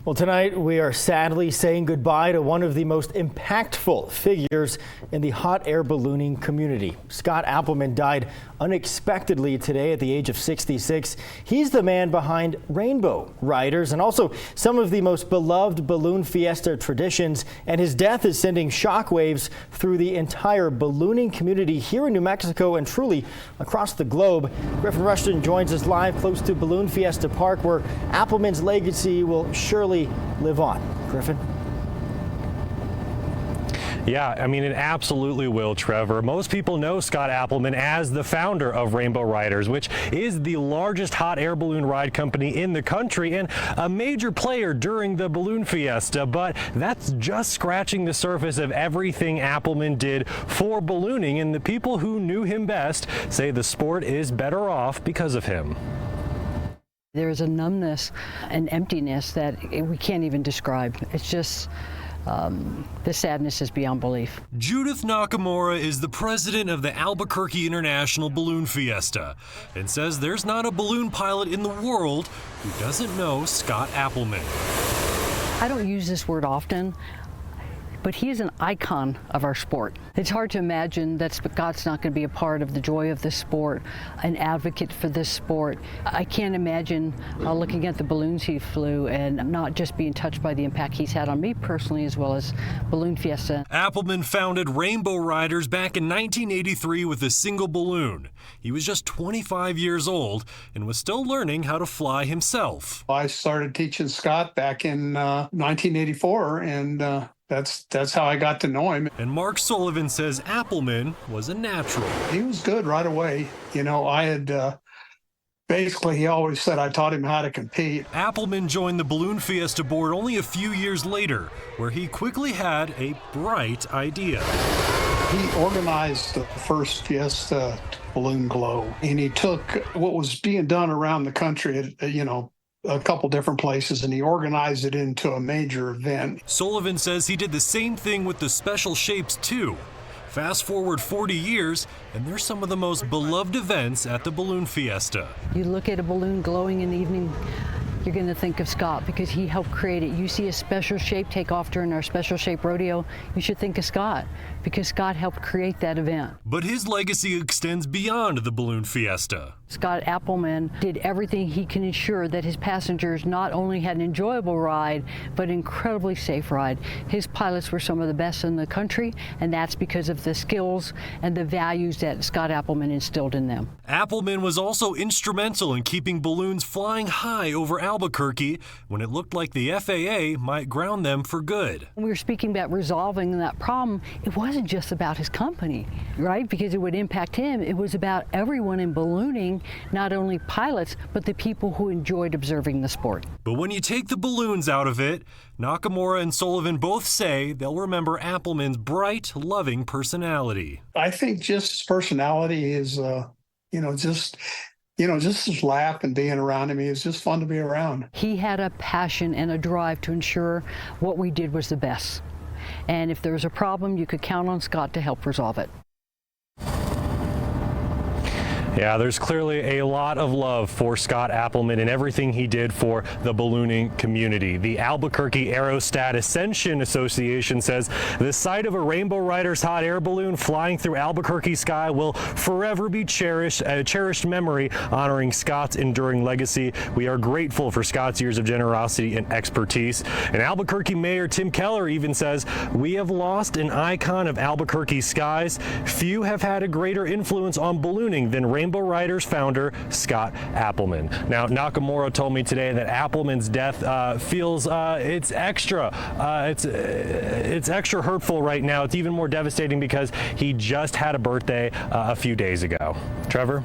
Well, tonight we are sadly saying goodbye to one of the most impactful figures in the hot air ballooning community. Scott Appleman died unexpectedly today at the age of 66. He's the man behind Rainbow Ryders and also some of the most beloved balloon fiesta traditions, and his death is sending shockwaves through the entire ballooning community here in New Mexico and truly across the globe. Griffin Rushton joins us live close to Balloon Fiesta Park, where Appleman's legacy will surely live on. Griffin? Yeah, I mean, it absolutely will, Trevor. Most people know Scott Appleman as the founder of Rainbow Ryders, which is the largest hot air balloon ride company in the country and a major player during the balloon fiesta. But that's just scratching the surface of everything Appleman did for ballooning, and the people who knew him best say the sport is better off because of him. There is a numbness and emptiness that we can't even describe. It's just, the sadness is beyond belief. Judith Nakamura is the president of the Albuquerque International Balloon Fiesta and says there's not a balloon pilot in the world who doesn't know Scott Appleman. I don't use this word often, but he is an icon of our sport. It's hard to imagine that Scott's not going to be a part of the joy of this sport, an advocate for this sport. I can't imagine looking at the balloons he flew and not just being touched by the impact he's had on me personally, as well as Balloon Fiesta. Appleman founded Rainbow Ryders back in 1983 with a single balloon. He was just 25 years old and was still learning how to fly himself. I started teaching Scott back in 1984, and that's how I got to know him. And Mark Sullivan says Appleman was a natural. He was good right away. You know, I had basically, he always said I taught him how to compete. Appleman joined the Balloon Fiesta board only a few years later, where he quickly had a bright idea. He organized the first Fiesta Balloon Glow, and he took what was being done around the country, a couple different places, and he organized it into a major event. Sullivan says he did the same thing with the special shapes too. Fast forward 40 years, and they're some of the most beloved events at the Balloon Fiesta. You look at a balloon glowing in the evening, you're going to think of Scott because he helped create it. You see a special shape take off during our special shape rodeo, you should think of Scott because Scott helped create that event. But his legacy extends beyond the Balloon Fiesta. Scott Appleman did everything he can ensure that his passengers not only had an enjoyable ride, but an incredibly safe ride. His pilots were some of the best in the country, and that's because of the skills and the values that Scott Appleman instilled in them. Appleman was also instrumental in keeping balloons flying high over Albuquerque when it looked like the FAA might ground them for good. When we were speaking about resolving that problem, it wasn't just about his company, right? Because it would impact him. It was about everyone in ballooning, not only pilots, but the people who enjoyed observing the sport. But when you take the balloons out of it, Nakamura and Sullivan both say they'll remember Appleman's bright, loving personality. I think just his personality is, just his laugh and being around him, is just fun to be around. He had a passion and a drive to ensure what we did was the best. And if there was a problem, you could count on Scott to help resolve it. Yeah, there's clearly a lot of love for Scott Appleman and everything he did for the ballooning community. The Albuquerque Aerostat Ascension Association says the sight of a Rainbow Ryders hot air balloon flying through Albuquerque sky will forever be cherished, a cherished memory honoring Scott's enduring legacy. We are grateful for Scott's years of generosity and expertise. And Albuquerque Mayor Tim Keller even says, "We have lost an icon of Albuquerque skies. Few have had a greater influence on ballooning than Rainbow Ryders founder Scott Appleman." Now, Nakamura told me today that Appleman's death feels it's extra hurtful right now. It's even more devastating because he just had a birthday a few days ago. Trevor?